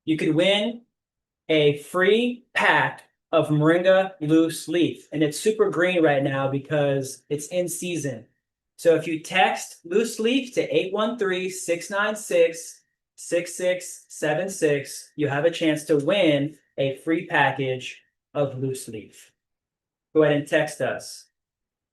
you could win a free pack of Moringa loose leaf. And it's super green right now because it's in season. So if you text loose leaf to 813-696-6676, you have a chance to win a free package of loose leaf. Go ahead and text us.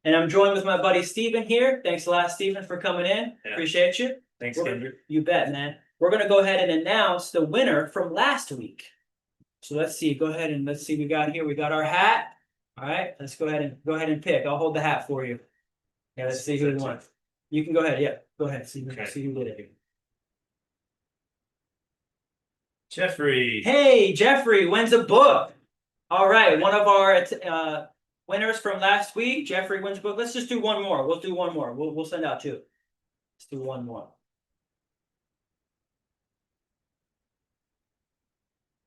And I'm joined with my buddy Steven here. Thanks a lot, Steven, for coming in. Yeah. Appreciate you. Thanks, Kendrick. You bet, man. We're going to go ahead and announce the winner from last week. So let's see. Go ahead and let's see. We got here. We got our hat. All right. Let's go ahead and pick. I'll hold the hat for you. Yeah. Let's see who won. You can go ahead. Yeah. Go ahead. See who did it. Jeffrey. Hey, Jeffrey wins a book. All right. One of our winners from last week. Jeffrey wins a book. Let's just do one more. We'll do one more. We'll send out two. Let's do one more.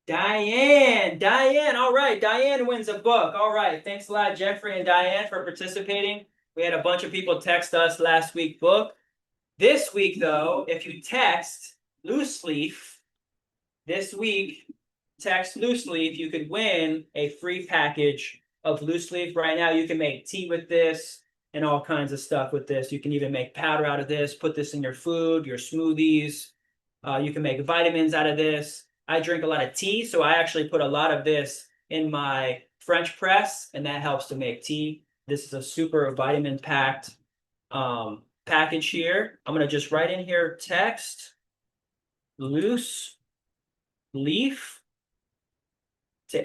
Diane, all right, Diane wins a book. All right, thanks a lot, Jeffrey and Diane, for participating. We had a bunch of people text us last week book. This week, though, if you text loose leaf, this week, text loose leaf, you could win a free package of loose leaf. Right now, you can make tea with this and all kinds of stuff with this. You can even make powder out of this, put this in your food, your smoothies. You can make vitamins out of this. I drink a lot of tea, so I actually put a lot of this in my French press, and that helps to make tea. This is a super vitamin-packed package here. I'm going to just write in here, text loose leaf to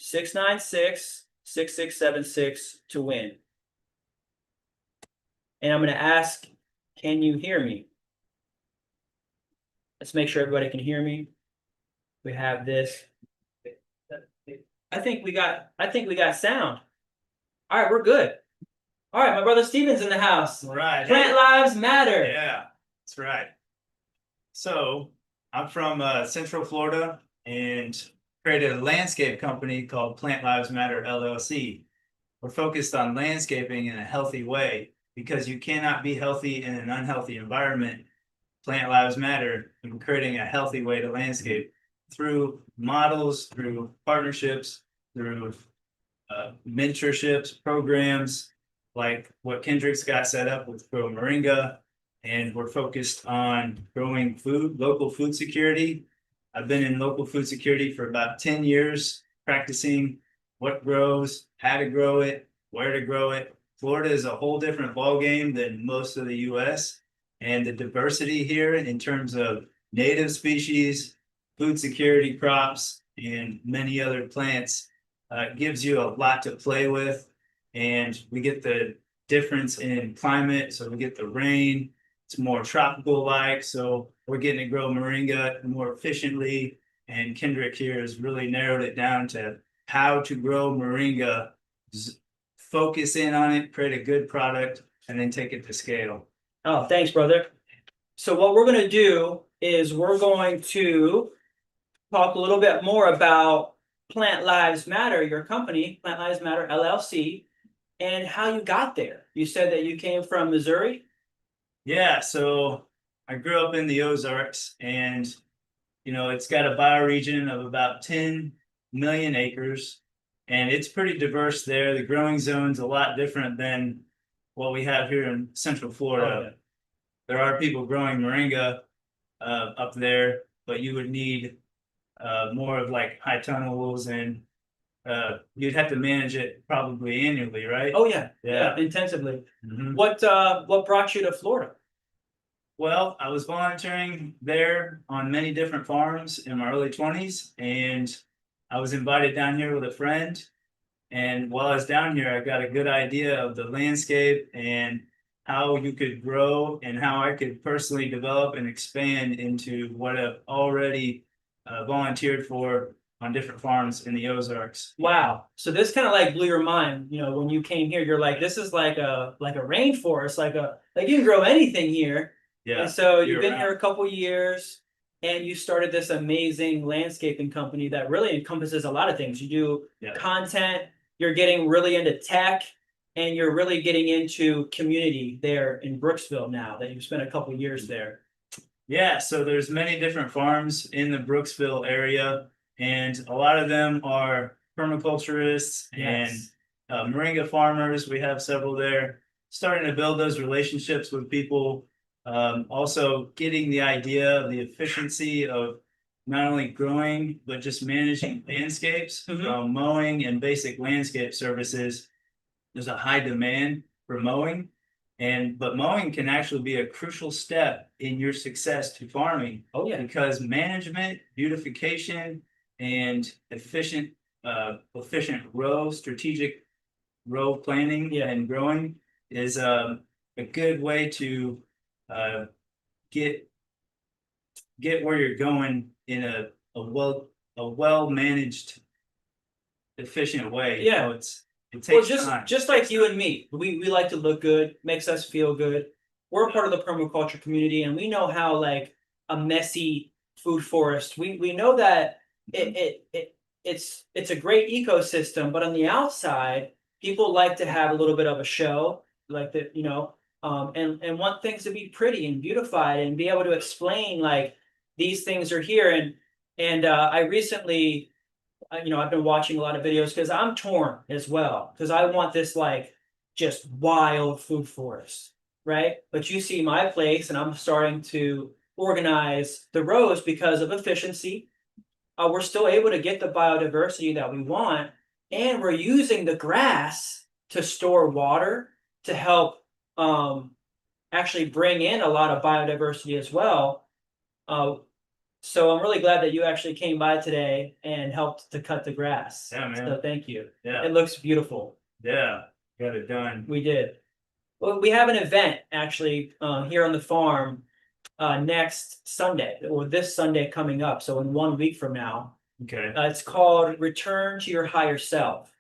813-696-6676 to win. And I'm going to ask, can you hear me? Let's make sure everybody can hear me. We have this. I think we got sound. All right, we're good. All right, my brother Steven's in the house. All right. Plant lives matter. Yeah, that's right. So I'm from Central Florida and created a landscape company called Plant Lives Matter LLC. We're focused on landscaping in a healthy way because you cannot be healthy in an unhealthy environment. Plant Lives Matter, and we're creating a healthy way to landscape through models, through partnerships, through mentorships, programs like what Kendrick's got set up with Grow Moringa. And we're focused on growing food, local food security. I've been in local food security for about 10 years, practicing what grows, how to grow it, where to grow it. Florida is a whole different ballgame than most of the US. And the diversity here in terms of native species, food security crops, and many other plants gives you a lot to play with. And we get the difference in climate. So we get the rain. It's more tropical-like. So we're getting to grow moringa more efficiently. And Kendrick here has really narrowed it down to how to grow moringa, focus in on it, create a good product, and then take it to scale. Oh, thanks, brother. So what we're going to do is we're going to talk a little bit more about Plant Lives Matter, your company, Plant Lives Matter LLC, and how you got there. You said that you came from Missouri? Yeah, so I grew up in the Ozarks, and it's got a bioregion of about 10 million acres, and it's pretty diverse there. The growing zone's a lot different than what we have here in Central Florida. Oh, yeah. There are people growing moringa up there, but you would need more of like high tunnels, and you'd have to manage it probably annually, right? Oh yeah, yeah, intensively. Mm-hmm. What brought you to Florida? Well, I was volunteering there on many different farms in my early 20s, and I was invited down here with a friend. And while I was down here, I got a good idea of the landscape and how you could grow and how I could personally develop and expand into what I've already volunteered for on different farms in the Ozarks. Wow. So this kind of like blew your mind, when you came here, you're like, this is like a rainforest, like you can grow anything here. Yeah. And so you've been here a couple years and you started this amazing landscaping company that really encompasses a lot of things. You do content, you're getting really into tech, and you're really getting into community there in Brooksville now that you've spent a couple years there. Yeah, so there's many different farms in the Brooksville area, and a lot of them are permaculturists and Yes. moringa farmers. We have several there. Starting to build those relationships with people. Also getting the idea of the efficiency of not only growing, but just managing landscapes, from mowing and basic landscape services. There's a high demand for mowing. But mowing can actually be a crucial step in your success to farming. Oh yeah. Because management, beautification, and efficient row, strategic row planning and growing is a good way to get where you're going in a well managed, efficient way. Yeah. So it Well, takes time. just like you and me, we like to look good, makes us feel good. We're part of the permaculture community, and we know how like a messy food forest. We know that it's a great ecosystem, but on the outside, people like to have a little bit of a show, like that, and want things to be pretty and beautified and be able to explain like these things are here. And I recently I've been watching a lot of videos because I'm torn as well because I want this like just wild food forest, right? But you see my place, and I'm starting to organize the rows because of efficiency. We're still able to get the biodiversity that we want, and we're using the grass to store water to help actually bring in a lot of biodiversity as well. Uh, so I'm really glad that you actually came by today and helped to cut the grass. Yeah, man. So thank you. Yeah. It looks beautiful. Yeah, got it done. We did. Well, we have an event actually here on the farm next Sunday, or this Sunday coming up. So in 1 week from now. Okay. It's called Return to Your Higher Self.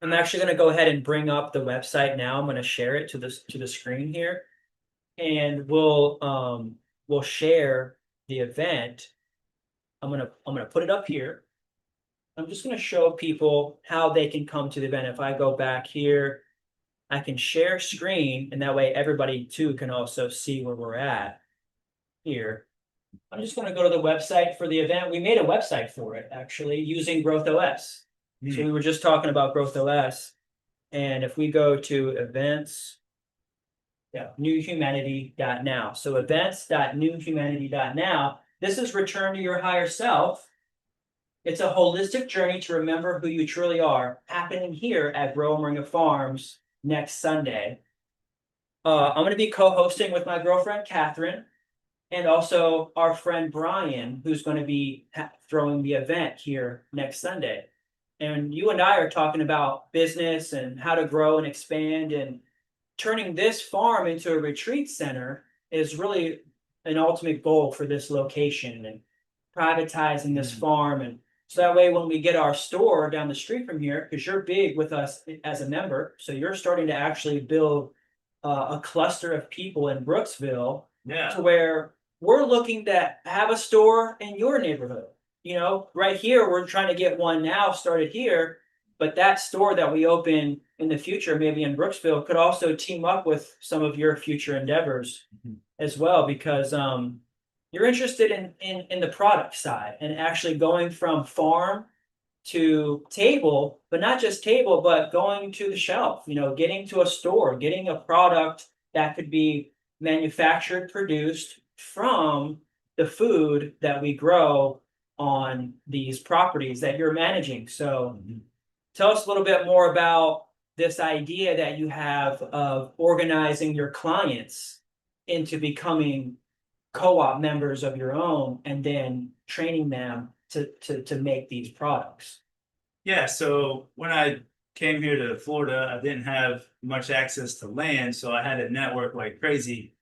I'm actually going to go ahead and bring up the website now. I'm going to share it to the screen here, and we'll share the event. I'm gonna put it up here. I'm just gonna show people how they can come to the event. If I go back here, I can share screen, and that way everybody too can also see where we're at here. I'm just gonna go to the website for the event. We made a website for it actually using Growth OS. So we were just talking about Growth OS, and if we go to events, newhumanity.now. So events.newhumanity.now. This is Return to Your Higher Self. It's a holistic journey to remember who you truly are, happening here at Grow Moringa Farms next Sunday. I'm going to be co-hosting with my girlfriend, Catherine, and also our friend, Brian, who's going to be throwing the event here next Sunday. And you and I are talking about business and how to grow and expand, and turning this farm into a retreat center is really an ultimate goal for this location, and privatizing this farm. And so that way, when we get our store down the street from here, because you're big with us as a member, so you're starting to actually build a cluster of people in Brooksville, to where we're looking to have a store in your neighborhood. Right here, we're trying to get one now started here, but that store that we open in the future, maybe in Brooksville, could also team up with some of your future endeavors as well, because you're interested in the product side and actually going from farm to table, but not just table, but going to the shelf, getting to a store, getting a product that could be manufactured, produced from the food that we grow on these properties that you're managing. So tell us a little bit more about this idea that you have of organizing your clients into becoming co-op members of your own, and then training them to make these products. Yeah, so when I came here to Florida, I didn't have much access to land, so I had to network like crazy.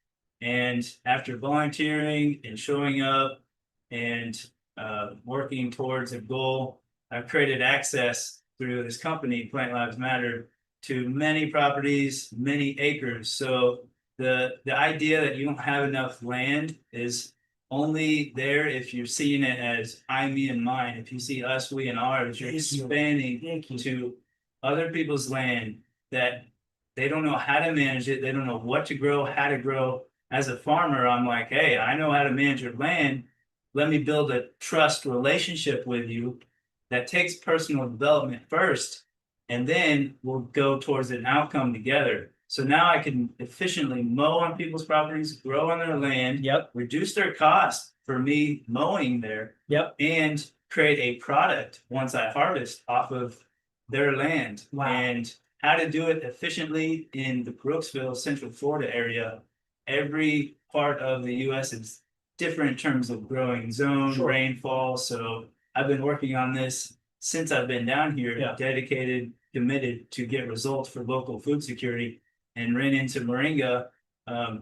And after volunteering and showing up and working towards a goal, I've created access through this company, Plant Lives Matter, to many properties, many acres. So the idea that you don't have enough land is only there if you're seeing it as I, me, and mine. If you see us, we, and ours, you're expanding to other people's land that they don't know how to manage it. They don't know what to grow, how to grow, as a farmer, I'm like, hey, I know how to manage your land. Let me build a trust relationship with you that takes personal development first, and then we'll go towards an outcome together. So now I can efficiently mow on people's properties, grow on their land, Yep. reduce their cost for me mowing there, Yep. and create a product once I harvest off of their land. Wow. And how to do it efficiently in the Brooksville, Central Florida area. Every part of the US is different in terms of growing zone, Sure. rainfall. So I've been working on this since I've been down here, Yeah. dedicated, committed to get results for local food security, and ran into Moringa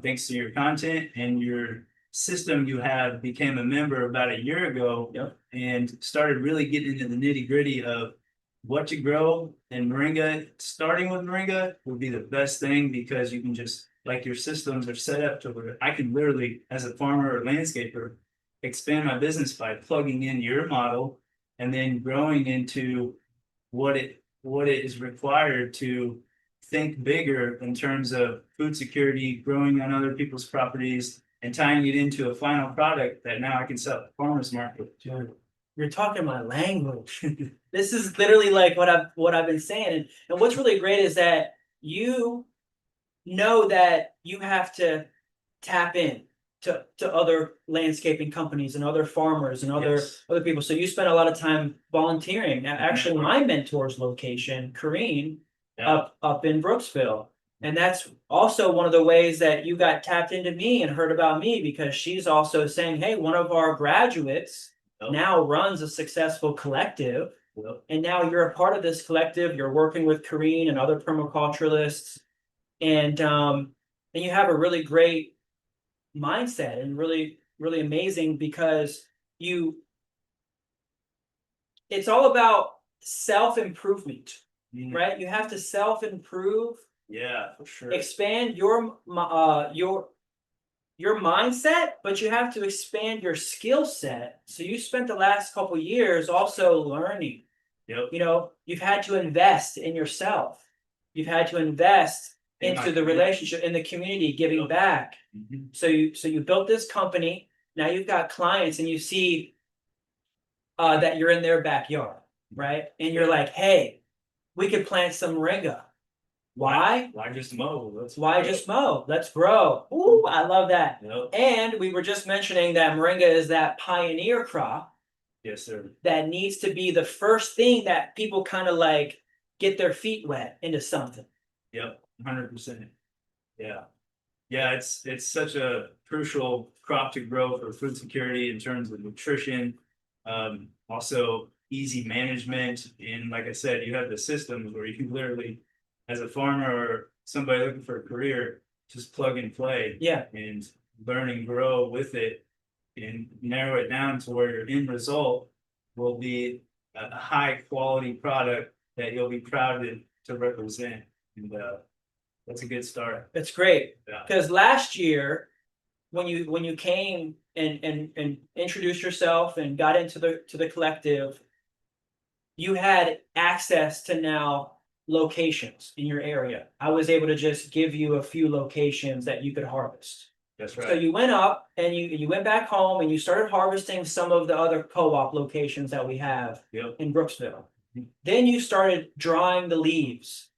thanks to your content and your system you have. Became a member about a year ago. Yep. And started really getting into the nitty gritty of what to grow. And Moringa, starting with Moringa would be the best thing, because you can just, like, your systems are set up to where I can literally, as a farmer or landscaper, expand my business by plugging in your model and then growing into what it is required to think bigger in terms of food security, growing on other people's properties, and tying it into a final product that now I can sell at the farmer's market. Dude, you're talking my language. This is literally like what I've been saying. And what's really great is that you know that you have to tap in to other landscaping companies and other farmers and Yes. other people. So you spend a lot of time volunteering. Now, actually, my mentor's location, Kareen, Yeah. up in Brooksville. And that's also one of the ways that you got tapped into me and heard about me, because she's also saying, hey, one of our graduates Yep. now runs a successful collective. Yep. And now you're a part of this collective. You're working with Kareen and other permaculturalists. And you have a really great mindset, and really, really amazing, because it's all about self-improvement, right? You have to self-improve, Yeah, for sure. expand your mindset, but you have to expand your skill set. So you spent the last couple of years also learning. Yep. You know, you've had to invest in yourself. You've had to invest In my into the community. relationship, in the community, giving Yep. back. Mhm. So you built this company. Now you've got clients, and you see that you're in their backyard, right? And you're like, hey, we could plant some moringa. Why? Why just mow? Why just mow? Let's grow. Ooh, I love that. Yep. And we were just mentioning that moringa is that pioneer crop Yes, sir. that needs to be the first thing that people kind of like get their feet wet into something. Yep, 100%. Yeah. Yeah, it's such a crucial crop to grow for food security in terms of nutrition. Also easy management. And like I said, you have the systems where you can literally, as a farmer or somebody looking for a career, just plug and play. Yeah. And learn and grow with it, and narrow it down to where your end result will be a high quality product that you'll be proud to represent. And that's a good start. It's great. Yeah. Because last year, when you came and introduced yourself and got into the collective, you had access to now locations in your area. I was able to just give you a few locations that you could harvest. That's So right. you went up and you went back home and you started harvesting some of the other co-op locations that we have Yep. in Brooksville. Mhm. Then you started drawing the leaves.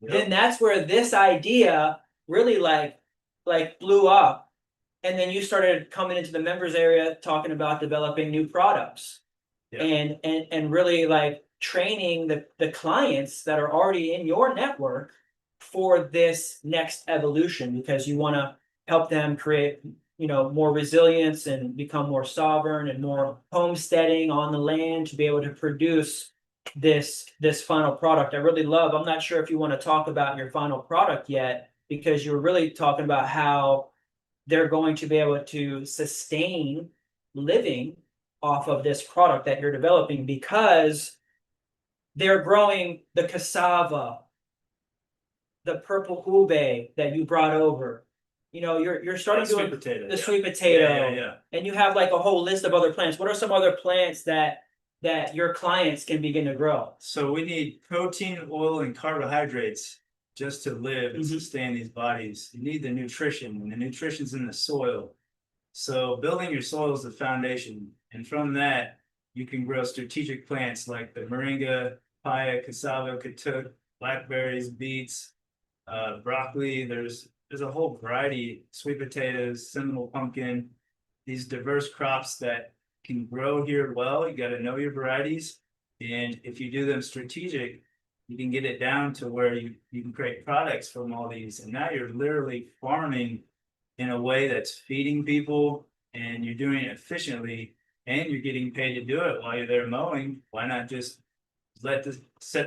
Yep. Then that's where this idea really like blew up. And then you started coming into the members area talking about developing new products. Yep. And really like training the clients that are already in your network for this next evolution, because you want to help them create, you know, more resilience and become more sovereign and more homesteading on the land to be able to produce this final product. I really love. I'm not sure if you want to talk about your final product yet, because you're really talking about how they're going to be able to sustain living off of this product that you're developing, because they're growing the cassava, the purple ube that you brought over. You know, you're starting Sweet doing potato. the Yeah. sweet potato, Yeah. and you have like a whole list of other plants. What are some other plants that your clients can begin to grow? So we need protein, oil, and carbohydrates just to live and sustain these bodies. You need the nutrition, and the nutrition's in the soil. So building your soil is the foundation, and from that, you can grow strategic plants like the moringa, papaya, cassava, katuk, blackberries, beets, broccoli. There's a whole variety, sweet potatoes, cinnamon pumpkin, these diverse crops that can grow here well. You got to know your varieties, and if you do them strategic, you can get it down to where you can create products from all these, and now you're literally farming in a way that's feeding people, and you're doing it efficiently, and you're getting paid to do it while you're there mowing. Why not just set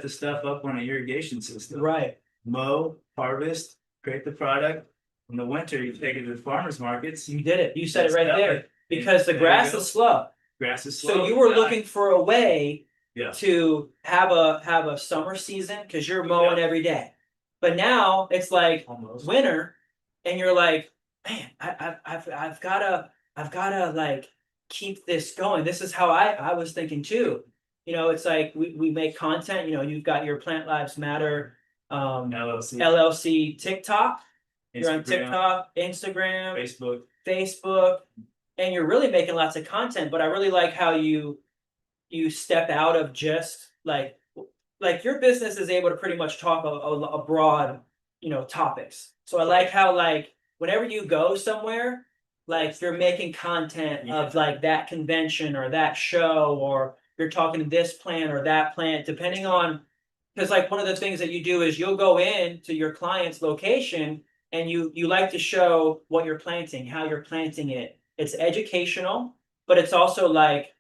the stuff up on an irrigation system? Right. Mow, harvest, create the product. In the winter, you take it to the farmers markets. You did it. You said it right Sell there. it. Because the There you grass go. is slow. Grass is slow. So you were Yeah. looking for a way Yeah. to have a summer season because you're mowing Yeah. every day. But now it's like Almost. winter, and you're like, man, I've gotta like keep this going. This is how I was thinking too. You know, it's like we make content. You know, you've got your Plant Lives Matter LLC, LLC TikTok. You're on Instagram, TikTok, Instagram, Facebook. and you're really making lots of content. But I really like how you step out of just like your business is able to pretty much talk a broad, you know, topics. So I like how like whenever you go somewhere, like you're making content of like that convention or that show, or you're talking to this plant or that plant, depending on, because like one of the things that you do is you'll go in to your client's location and you like to show what you're planting, how you're planting it. It's educational, but it's also like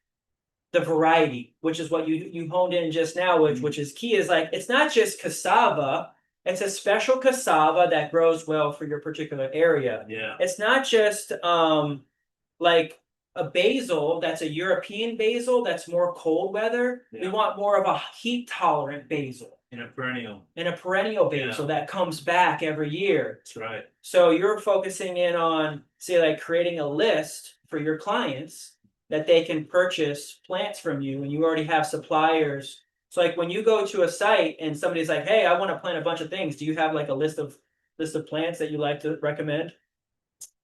the variety, which is what you honed in just now, which is key, is like it's not just cassava, it's a special cassava that grows well for your particular area. Yeah. It's not just like a basil that's a European basil that's more cold weather. We Yeah. want more of a heat tolerant basil In a perennial. and a perennial basil Yeah. that comes back every year. That's right. So you're focusing in on, say, like creating a list for your clients that they can purchase plants from you, and you already have suppliers. So like when you go to a site and somebody's like, hey, I want to plant a bunch of things, do you have like a list of plants that you like to recommend?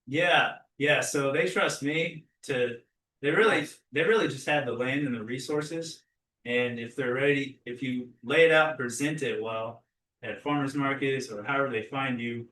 Yeah. Yeah. So they trust me to, they really just have the land and the resources. And if they're ready, if you lay it out and present it well at farmers markets or however they find you,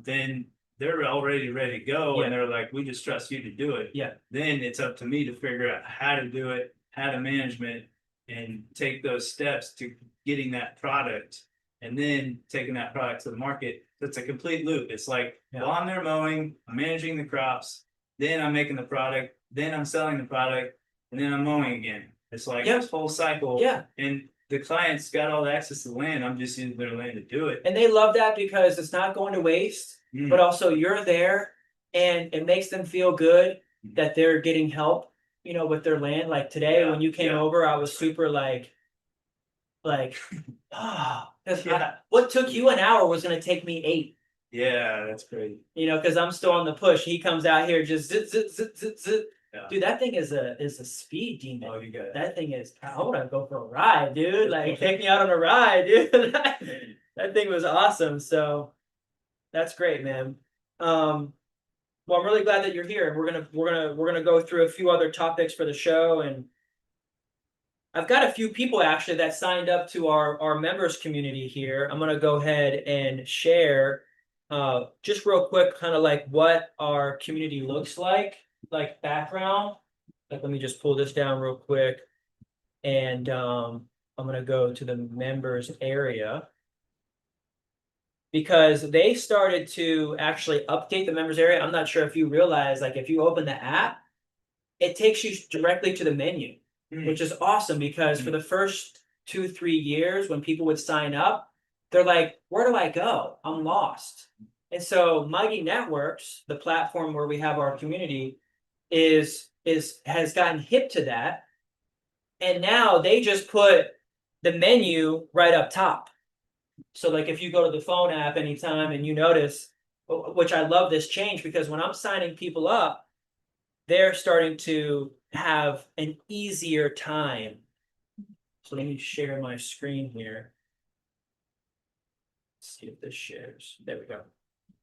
then they're already ready to go. Yeah. And they're like, we just trust you to do it. Yeah. Then it's up to me to figure out how to do it, how to management, and take those steps to getting that product, and then taking that product to the market. So it's a complete loop. It's like while I'm there mowing, I'm managing the crops, then I'm making the product, then I'm selling the product, and then I'm mowing again. It's like this whole cycle. Yeah. And the client's got all the access to the land. I'm just using their land to do it. And they love that because it's not going to waste, but also you're there, and it makes them feel good that they're getting help, you know, with their land. Like today when you came over, I was super like, what took you an hour was going to take me 8. Yeah, that's crazy. You know, because I'm still on the push. He comes out here just zit, zit, zit, zit, zit. Yeah. Dude, that thing is a speed demon. Oh, you got it. That thing is. I want to go for a ride, dude. Like, take me out on a ride, dude. That thing was awesome. So, that's great, man. Well, I'm really glad that you're here, and we're gonna go through a few other topics for the show, and I've got a few people actually that signed up to our members community here. I'm gonna go ahead and share just real quick, kind of like what our community looks like background. Like, let me just pull this down real quick, and I'm gonna go to the members area because they started to actually update the members area. I'm not sure if you realize, like, if you open the app, it takes you directly to the menu, which is awesome because for the first 2-3 years when people would sign up, they're like, where do I go? I'm lost. And so Mighty Networks, the platform where we have our community, has gotten hip to that. And now they just put the menu right up top. So like if you go to the phone app anytime and you notice, which I love this change because when I'm signing people up, they're starting to have an easier time. So let me share my screen here. see if this shares. There we go.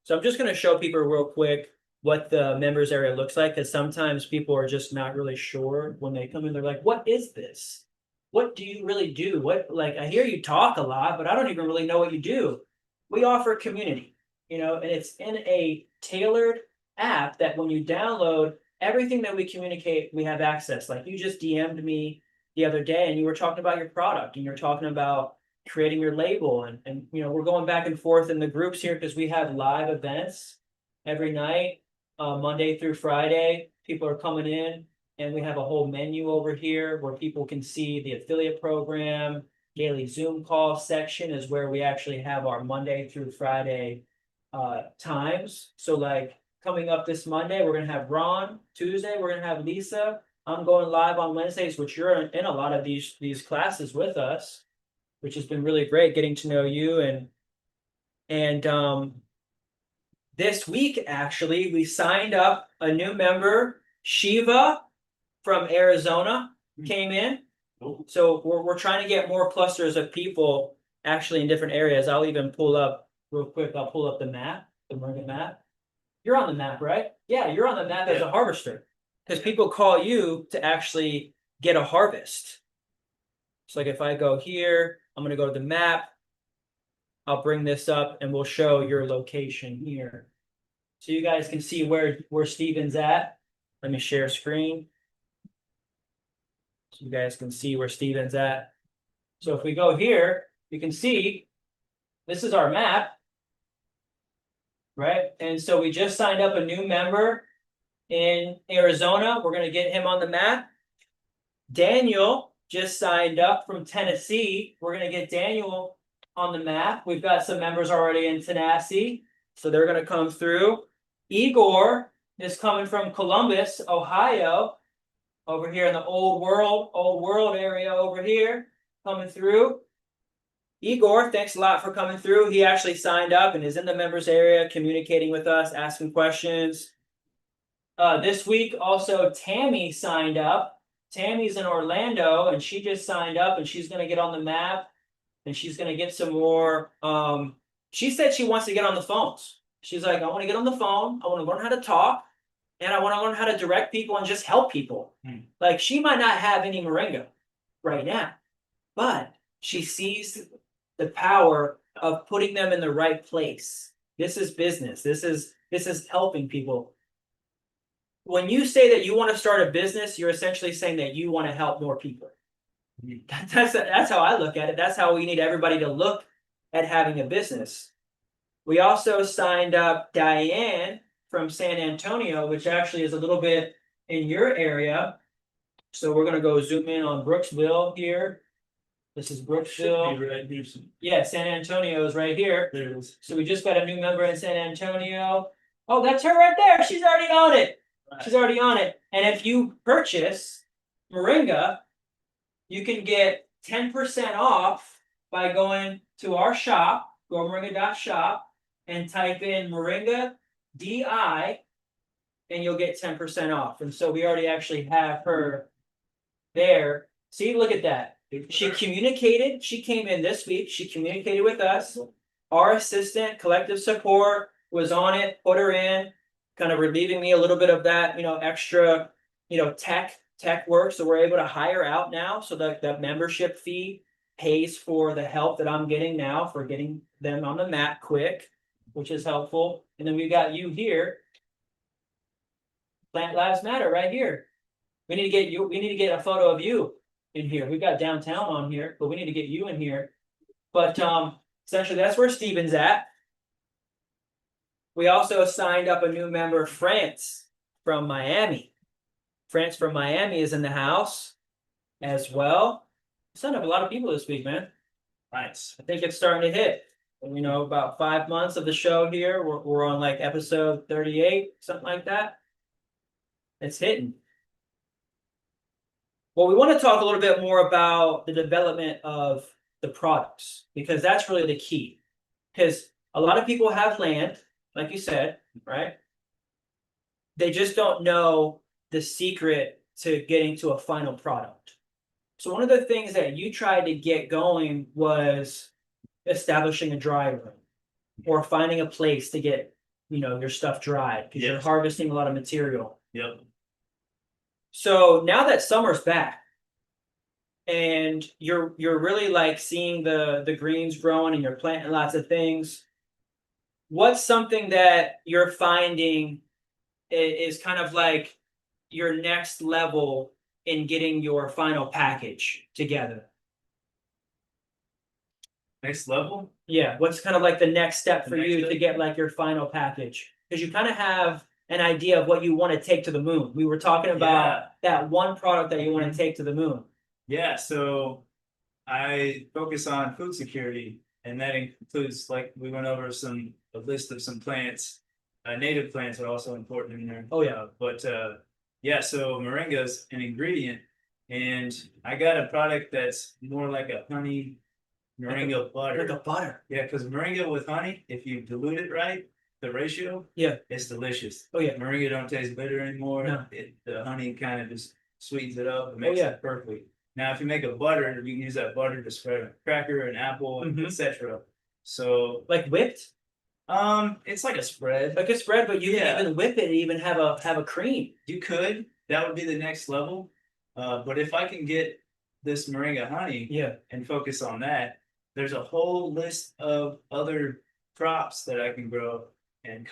So I'm just going to show people real quick what the members area looks like, because sometimes people are just not really sure when they come in. They're like, what is this? What do you really do? What, like, I hear you talk a lot, but I don't even really know what you do. We offer community, you know, and it's in a tailored app that when you download, everything that we communicate, we have access. Like you just DM'd me the other day and you were talking about your product and you're talking about creating your label. And you know, we're going back and forth in the groups here because we have live events every night, Monday through Friday. People are coming in. And we have a whole menu over here where people can see the affiliate program. Daily Zoom call section is where we actually have our Monday through Friday times. So like coming up this Monday, we're going to have Ron. Tuesday, we're going to have Lisa. I'm going live on Wednesdays, which you're in a lot of these classes with us, which has been really great getting to know you. And this week, actually, we signed up a new member, Shiva, from Arizona came in. So we're trying to get more clusters of people actually in different areas. I'll even pull up real quick. I'll pull up the map, the Moringa map. You're on the map, right? Yeah, you're on the map as a harvester because people call you to actually get a harvest. So like if I go here, I'm going to go to the map. I'll bring this up and we'll show your location here. So you guys can see where Steven's at. Let me share screen. So you guys can see where Steven's at. So if we go here, you can see this is our map, right? And so we just signed up a new member in Arizona. We're going to get him on the map. Daniel just signed up from Tennessee. We're going to get Daniel on the map. We've got some members already in Tennessee, so they're going to come through. Igor is coming from Columbus, Ohio. Over here in the old world area over here, coming through. Igor, thanks a lot for coming through. He actually signed up and is in the members area, communicating with us, asking questions. This week, also, Tammy signed up. Tammy's in Orlando, and she just signed up, and she's going to get on the map, and she's going to get some more. She said she wants to get on the phones. She's like, I want to get on the phone. I want to learn how to talk. And I want to learn how to direct people and just help people. Like she might not have any moringa right now, but she sees the power of putting them in the right place. This is business. This is helping people. When you say that you want to start a business, you're essentially saying that you want to help more people. That's how I look at it. That's how we need everybody to look at having a business. We also signed up Diane from San Antonio, which actually is a little bit in your area. So we're going to go zoom in on Brooksville here. This is Brooksville. Right. Yeah, San Antonio is right here. There it is. So we just got a new member in San Antonio. Oh, that's her right there. She's already on it. Right. She's already on it. And if you purchase Moringa, you can get 10% off by going to our shop, growmoringa.shop, and type in Moringa DI, and you'll get 10% off. And so we already actually have her there. See, look at that. She communicated. She came in this week. She communicated with us. Our assistant, collective support, was on it, put her in, kind of relieving me a little bit of that, extra, tech work. So we're able to hire out now. So that membership fee pays for the help that I'm getting now for getting them on the map quick, which is helpful. And then we got you here. Plant Lives Matter right here. We need to get you. We need to get a photo of you in here. We've got downtown on here, but we need to get you in here. But essentially, that's where Steven's at. We also signed up a new member, France from Miami. France from Miami is in the house as well. Signed up a lot of people this week, man. Nice. I think it's starting to hit. And, about 5 months of the show here. We're on like episode 38, something like that. It's hitting. Well, we want to talk a little bit more about the development of the products, because that's really the key. Because a lot of people have land, like you said, right? They just don't know the secret to getting to a final product. So one of the things that you tried to get going was establishing a dry room. or finding a place to get, your stuff dried because you're Yes. harvesting a lot of material. Yep. So now that summer's back and you're really like seeing the greens growing and you're planting lots of things, what's something that you're finding is kind of like your next level in getting your final package together? Next level. Yeah, what's kind of like the next step for The next you step? to get like your final package? Because you kind of have an idea of what you want to take to the moon. We were talking about that one product that you want to take to the moon. Yeah. So I focus on food security, and that includes, like, we went over a list of some plants. Native plants are also important in there. Oh, yeah. Yeah. So moringa is an ingredient, and I got a product that's more like a honey moringa butter. Like a butter. Yeah, because moringa with honey, if you dilute it right, the ratio, Yeah. it's delicious. Oh, yeah. Moringa don't taste bitter anymore. No. The honey kind of just sweetens it up and makes yeah. it perfect. Now, if you make a butter, you can use that butter to spread a cracker, an apple, Mhm. etc. So, Like whipped, it's like a spread. like a spread, but you Yeah. can even whip it and even have a cream. You could. That would be the next level. But if I can get this moringa honey Yeah. and focus on that, there's a whole list of other crops that I can grow and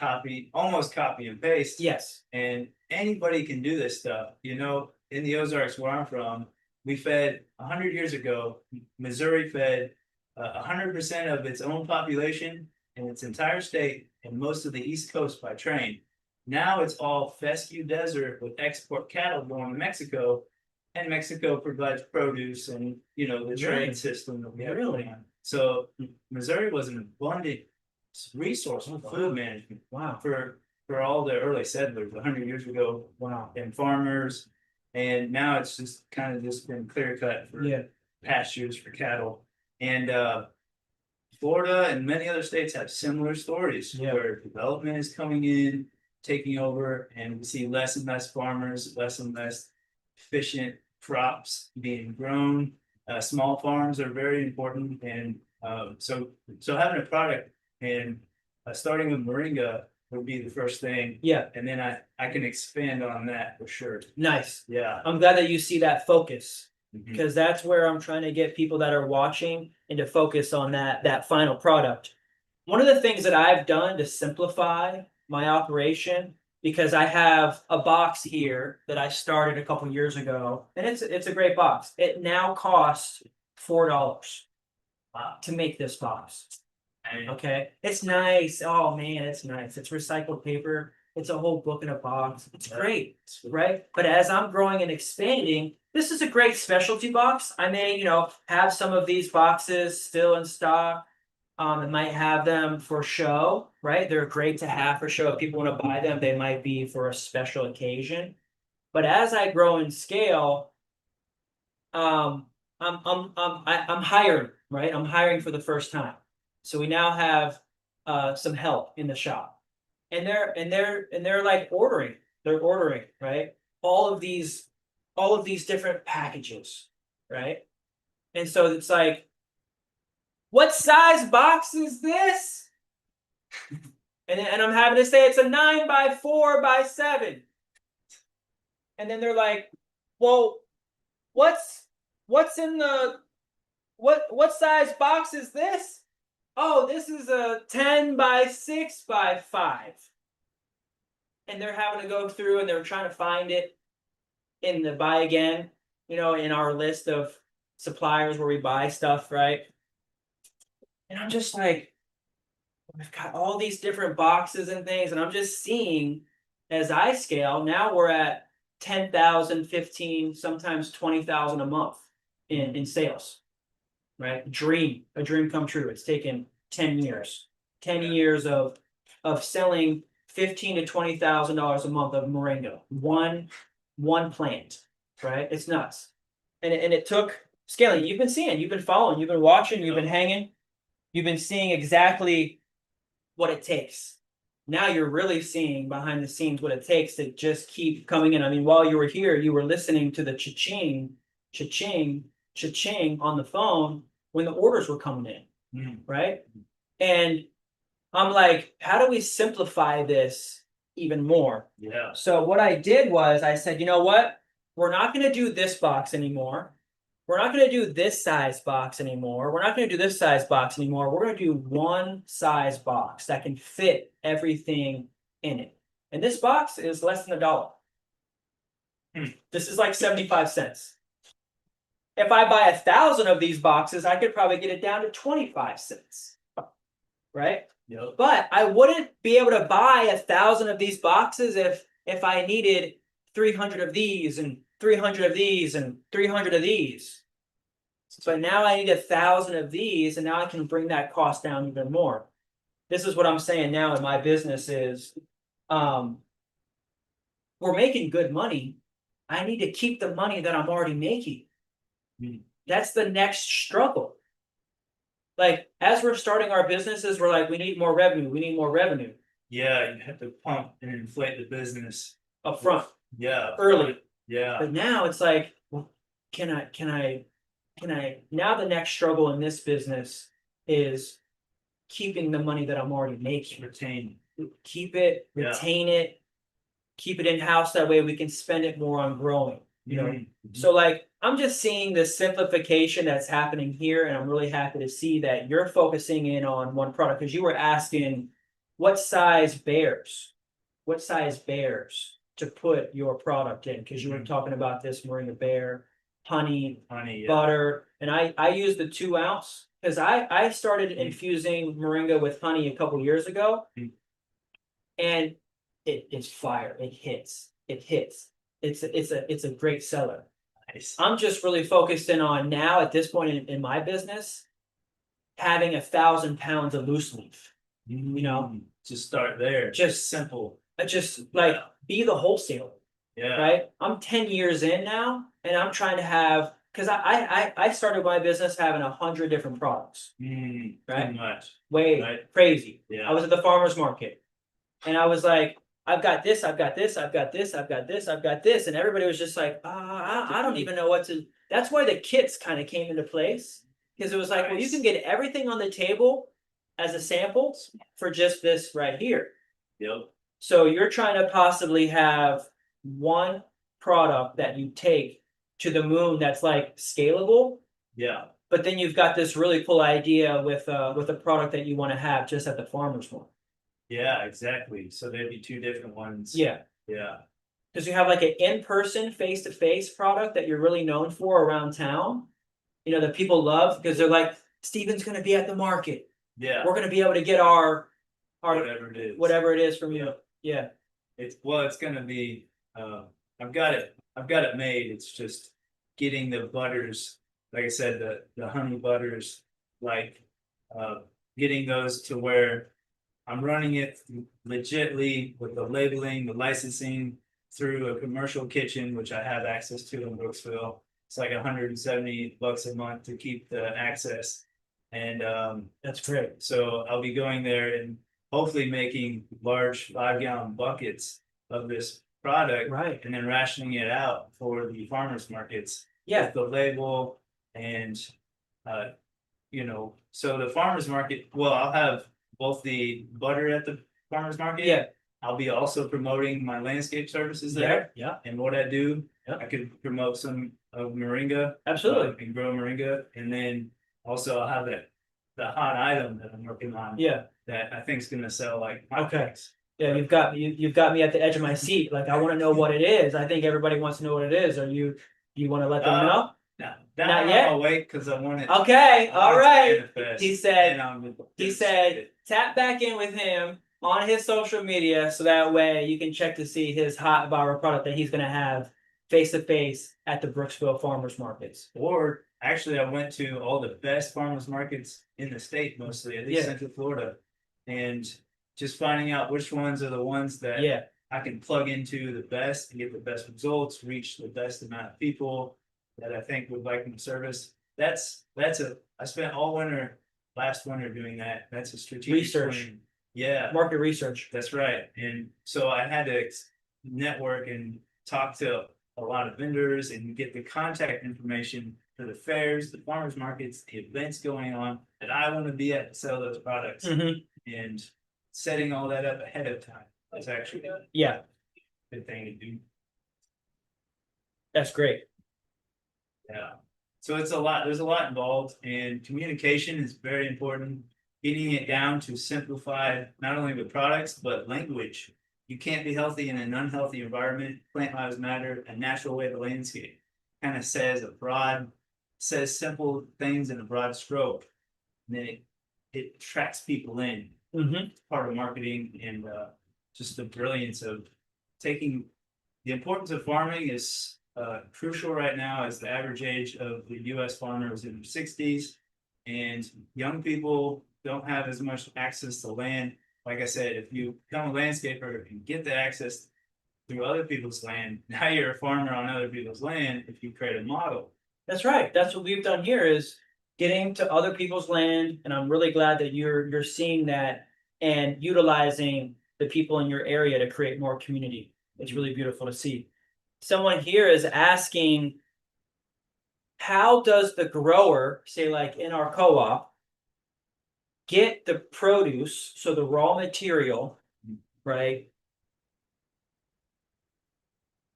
almost copy and paste. Yes. And anybody can do this stuff. In the Ozarks where I'm from, we fed 100 years ago, Missouri fed 100% of its own population in its entire state and most of the East Coast by train. Now it's all fescue desert with export cattle going to Mexico, and Mexico provides produce and the Really? trade system that we have Really? going on. So Missouri was an abundant resource for food management Wow. for all the early settlers 100 years ago, Wow. and farmers, and now it's just kind of just been clear cut for Yeah. pastures for cattle. And Florida and many other states have similar stories where development is coming in, taking over, and we see less and less farmers, less and less efficient crops being grown. Small farms are very important, and so having a product and starting with moringa would be the first thing. Yeah. And then I can expand on that for sure. Nice. Yeah. I'm glad that you see that focus, Mhm. because that's where I'm trying to get people that are watching and to focus on that final product. One of the things that I've done to simplify my operation, because I have a box here that I started a couple years ago, and it's a great box. It now costs $4 to make this box. Okay, it's nice. Oh man, it's nice. It's recycled paper. It's a whole book in a box. It's great, right? But as I'm growing and expanding, this is a great specialty box. I may, have some of these boxes still in stock. I might have them for show, right? They're great to have for show. If people want to buy them, they might be for a special occasion. But as I grow and scale, I'm hiring, right? I'm hiring for the first time. So we now have some help in the shop, and they're like ordering. They're ordering, right? All of these different packages, right? And so it's like, what size box is this? And I'm having to say it's a 9x4x7. And then they're like, well, what's in the what size box is this? Oh, this is a 10x6x5. And they're having to go through and they're trying to find it in the buy again, in our list of suppliers where we buy stuff, right? And I'm just like, we've got all these different boxes and things, and I'm just seeing as I scale, now we're at 10,000, 15, sometimes 20,000 a month in sales, right? A dream come true. It's taken 10 years, 10 years of selling $15,000 to $20,000 a month of moringa, one plant, right? It's nuts. And it took scaling. You've been seeing, you've been following, you've been watching, you've been hanging, you've been seeing exactly what it takes. Now you're really seeing behind the scenes what it takes to just keep coming in. I mean, while you were here, you were listening to the cha-ching, cha-ching, cha-ching on the phone when the orders were coming in, right? And I'm like, how do we simplify this even more? Yeah. So what I did was I said, you know what? We're not going to do this box anymore. We're not going to do this size box anymore. We're not going to do this size box anymore. We're going to do one size box that can fit everything in it. And this box is less than $1. This is like 75 cents. If I buy 1,000 of these boxes, I could probably get it down to 25 cents. Right? Yep. But I wouldn't be able to buy 1,000 of these boxes if I needed 300 of these and 300 of these and 300 of these. But now I need 1,000 of these, and now I can bring that cost down even more. This is what I'm saying now in my business is, we're making good money. I need to keep the money that I'm already making. That's the next struggle. Like, as we're starting our businesses, we're like, we need more revenue. We need more revenue. Yeah, you have to pump and inflate the business up front. Yeah. Early. Yeah. But now it's like, well, can I now the next struggle in this business is keeping the money that I'm already making. Retain. Keep it, retain it, keep it in-house. That way we can spend it more on growing. You know, so like I'm just seeing this simplification that's happening here, and I'm really happy to see that you're focusing in on one product because you were asking what size bears to put your product in because you were talking about this Moringa Bear, honey, butter, and I use the 2 ounce because I started infusing Moringa with honey a couple years ago, and it's fire. It hits. It's a great seller. Nice. I'm just really focused in on now at this point in my business, having 1,000 pounds of loose leaf. You know, just start there. Just simple. Just like be the wholesaler. Yeah. Right. I'm 10 years in now, and I'm trying to have because I started my business having 100 different products. Right. Too much. Way crazy. Yeah. I was at the farmer's market, and I was like, I've got this, I've got this, I've got this, I've got this, I've got this. And everybody was just like, I don't even know what to. That's why the kits kind of came into place. Because it was like, well, you can get everything on the table as a sample for just this right here. Yep. So you're trying to possibly have one product that you take to the moon that's like scalable. Yeah. But then you've got this really cool idea with a product that you want to have just at the farmer's market. Yeah, exactly. So there'd be 2 different ones. Yeah. Yeah. Because you have like an in-person, face-to-face product that you're really known for around town, you know, that people love because they're like, Steven's going to be at the market. Yeah. We're going to be able to get our whatever it is from you. Yeah. It's going to be, I've got it made. It's just getting the butters, like I said, the honey butters, like, getting those to where I'm running it legitly with the labeling, the licensing through a commercial kitchen, which I have access to in Brooksville. It's like $170 a month to keep the access. And that's great. So I'll be going there and hopefully making large 5-gallon buckets of this product, right, and then rationing it out for the farmers markets. Yeah. With the label and you know, so the farmers market, well, I'll have both the butter at the farmers market. Yeah. I'll be also promoting my landscape services there. Yeah. And what I do, I could promote some of Moringa. Absolutely. And Grow Moringa. And then also I'll have the hot item that I'm working on. Yeah. That I think is gonna sell like hotcakes. Yeah, you've got me at the edge of my seat. Like I want to know what it is. I think everybody wants to know what it is. Do you want to let them know? No, not yet. I'll wait because I want it. Okay, all right. He said said tap back in with him on his social media so that way you can check to see his hot viral product that he's gonna have face to face at the Brooksville farmers markets. Or actually, I went to all the best farmers markets in the state, mostly at least Central Florida, and just finding out which ones are the ones that I can plug into the best and get the best results, reach the best amount of people that I think would like my service. I spent all last winter doing that. That's a strategic research. Plan. Yeah. Market research. That's right. And so I had to network and talk to a lot of vendors and get the contact information for the fairs, the farmers markets, the events going on that I want to be at to sell those products. And setting all that up ahead of time is actually a Yeah, good thing to do. that's great. Yeah. So it's a lot, there's a lot involved, and communication is very important. Getting it down to simplify not only the products, but language. You can't be healthy in an unhealthy environment. Plant lives matter, a natural way to landscape. Kind of says simple things in a broad stroke. And then it attracts people in. Mm-hmm. Part of marketing, and just the brilliance of taking the importance of farming is crucial right now, as the average age of the US farmer is in their 60s, and young people don't have as much access to land. Like I said, if you become a landscaper and get the access through other people's land, now you're a farmer on other people's land if you create a model. That's right. That's what we've done here is getting to other people's land, and I'm really glad that you're seeing that and utilizing the people in your area to create more community. It's really beautiful to see. Someone here is asking, how does the grower, say like in our co-op, get the produce, so the raw material, right,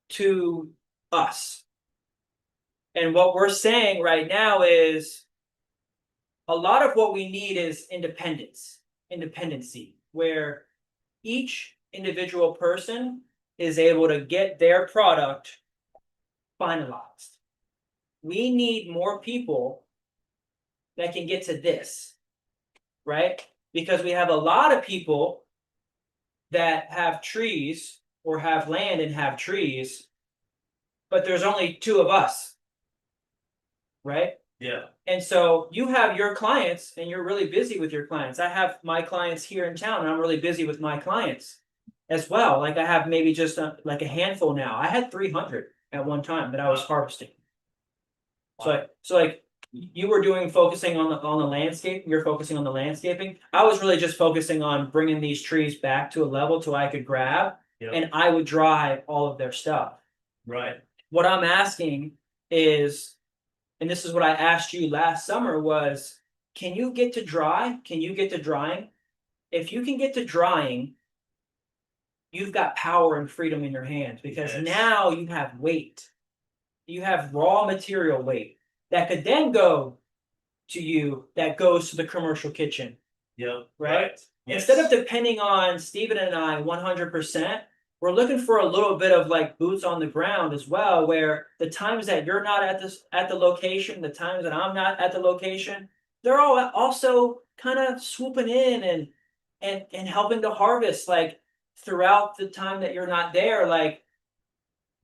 to us? And what we're saying right now is a lot of what we need is independency, where each individual person is able to get their product finalized. We need more people that can get to this, right? Because we have a lot of people that have trees or have land and have trees, but there's only two of us, right? Yeah. And so you have your clients and you're really busy with your clients. I have my clients here in town and I'm really busy with my clients as well. Like I have maybe just like a handful now. I had 300 at one time that I was harvesting. So like you were focusing on the landscape. You're focusing on the landscaping. I was really just focusing on bringing these trees back to a level to I could grab, and I would dry all of their stuff. Right. What I'm asking is, and this is what I asked you last summer, was, can you get to dry? Can you get to drying? If you can get to drying, you've got power and freedom in your hands, because now you have weight. You have raw material weight that could then go to you, that goes to the commercial kitchen. Yep. Right? Yes. Instead of depending on Stephen and I 100%, we're looking for a little bit of like boots on the ground as well, where the times that you're not at the location, the times that I'm not at the location, they're all also kind of swooping in and helping to harvest, like throughout the time that you're not there. Like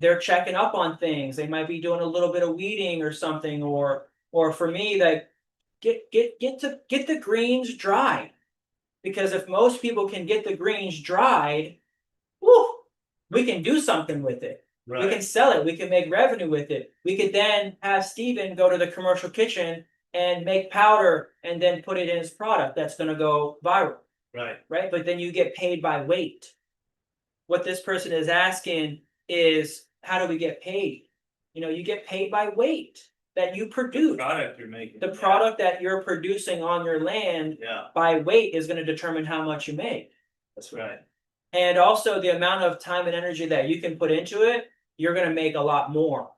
they're checking up on things. They might be doing a little bit of weeding or something, or for me, like get the greens dried. Because if most people can get the greens dried, whew, we can do something with it. Right. We can sell it. We can make revenue with it. We could then have Stephen go to the commercial kitchen and make powder and then put it in his product that's going to go viral. Right. Right. But then you get paid by weight. What this person is asking is, how do we get paid? You know, you get paid by weight that you produce. The product you're making. The product that you're producing on your land by weight is going to determine how much you make. That's right. And also the amount of time and energy that you can put into it, you're going to make a lot more.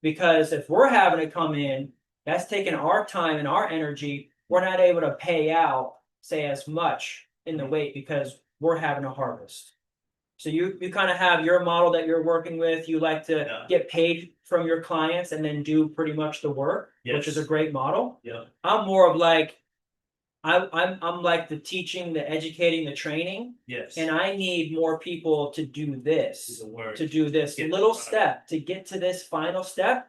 Because if we're having to come in, that's taking our time and our energy. We're not able to pay out, say, as much in the weight because we're having to harvest. So you kind of have your model that you're working with. You like to get paid from your clients and then do pretty much the work, which is a great model. Yeah. I'm more of like, I'm like the teaching, the educating, the training. Yes. And I need more people to do this, little step, to get to this final step.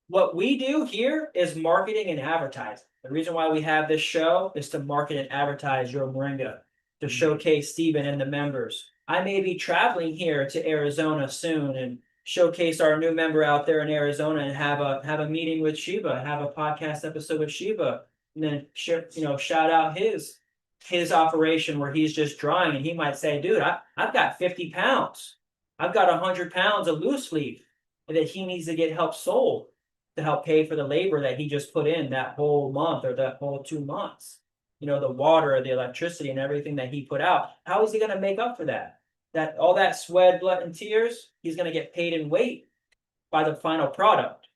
What we do here is marketing and advertising. The reason why we have this show is to market and advertise your Moringa, to showcase Stephen and the members. I may be traveling here to Arizona soon and showcase our new member out there in Arizona and have a meeting with Shiva, have a podcast episode with Shiva, and then shout out his operation where he's just drying, and he might say, dude, I've got 50 pounds. I've got 100 pounds of loose leaf that he needs to get help sold to help pay for the labor that he just put in that whole month or that whole 2 months. the water, the electricity, and everything that he put out. How is he going to make up for that? That all that sweat, blood, and tears, he's going to get paid in weight by the final product.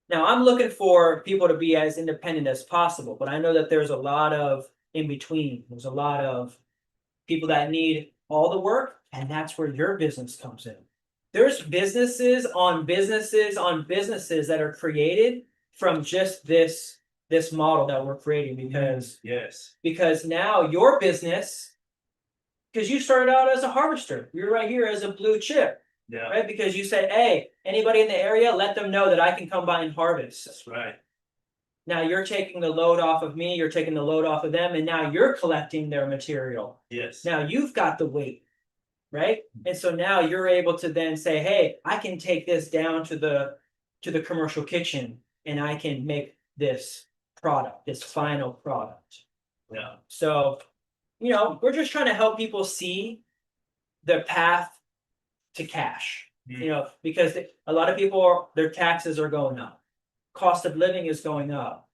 Now, I'm looking for people to be as independent as possible, but I know that there's a lot of in between. There's a lot of people that need all the work, and that's where your business comes in. There's businesses on businesses on businesses that are created from just this model that we're creating because now your business, because you started out as a harvester, you're right here as a blue chip. Yeah. Right? Because you said, hey, anybody in the area, let them know that I can come by and harvest. That's right. Now you're taking the load off of me, you're taking the load off of them, and now you're collecting their material. Yes. Now you've got the weight, right? And so now you're able to then say, hey, I can take this down to the commercial kitchen and I can make this product, this final product. Yeah. So, we're just trying to help people see the path to cash, because a lot of people, their taxes are going up. Cost of living is going up.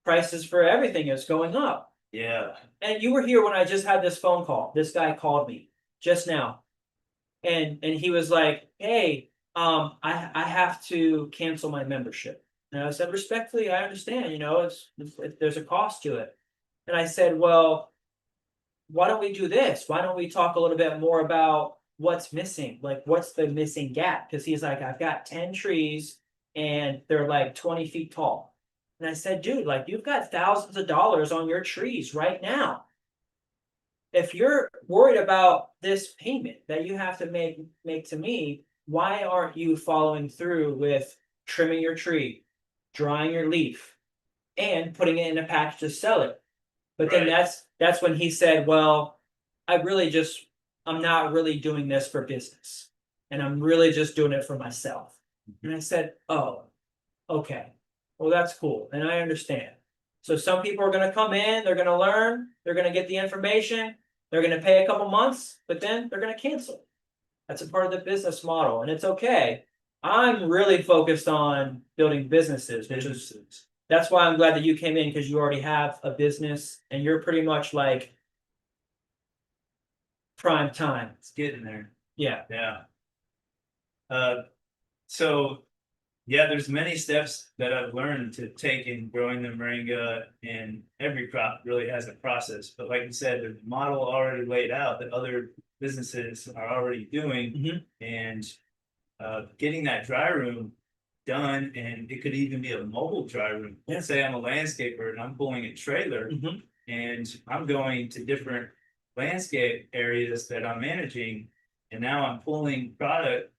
Prices for everything is going up. Yeah. And you were here when I just had this phone call. This guy called me just now. And he was like, hey, I have to cancel my membership. And I said, respectfully, I understand, there's a cost to it. And I said, well, why don't we do this? Why don't we talk a little bit more about what's missing? Like, what's the missing gap? Because he's like, I've got 10 trees and they're like 20 feet tall. And I said, dude, like, you've got thousands of dollars on your trees right now. If you're worried about this payment that you have to make to me, why aren't you following through with trimming your tree, drying your leaf, and putting it in a package to sell it? But then that's when he said, well, I'm not really doing this for business. And I'm really just doing it for myself. And I said, oh, okay. Well, that's cool. And I understand. So some people are going to come in, they're going to learn, they're going to get the information, they're going to pay a couple months, but then they're going to cancel. That's a part of the business model, and it's okay. I'm really focused on building businesses, that's why I'm glad that you came in, because you already have a business and you're pretty much like prime time. It's getting there. Yeah. Yeah. So there's many steps that I've learned to take in growing the moringa, and every crop really has a process. But like you said, there's a model already laid out that other businesses are already doing, and getting that dry room done, and it could even be a mobile dry room. Let's say I'm a landscaper and I'm pulling a trailer, and I'm going to different landscape areas that I'm managing, and now I'm pulling product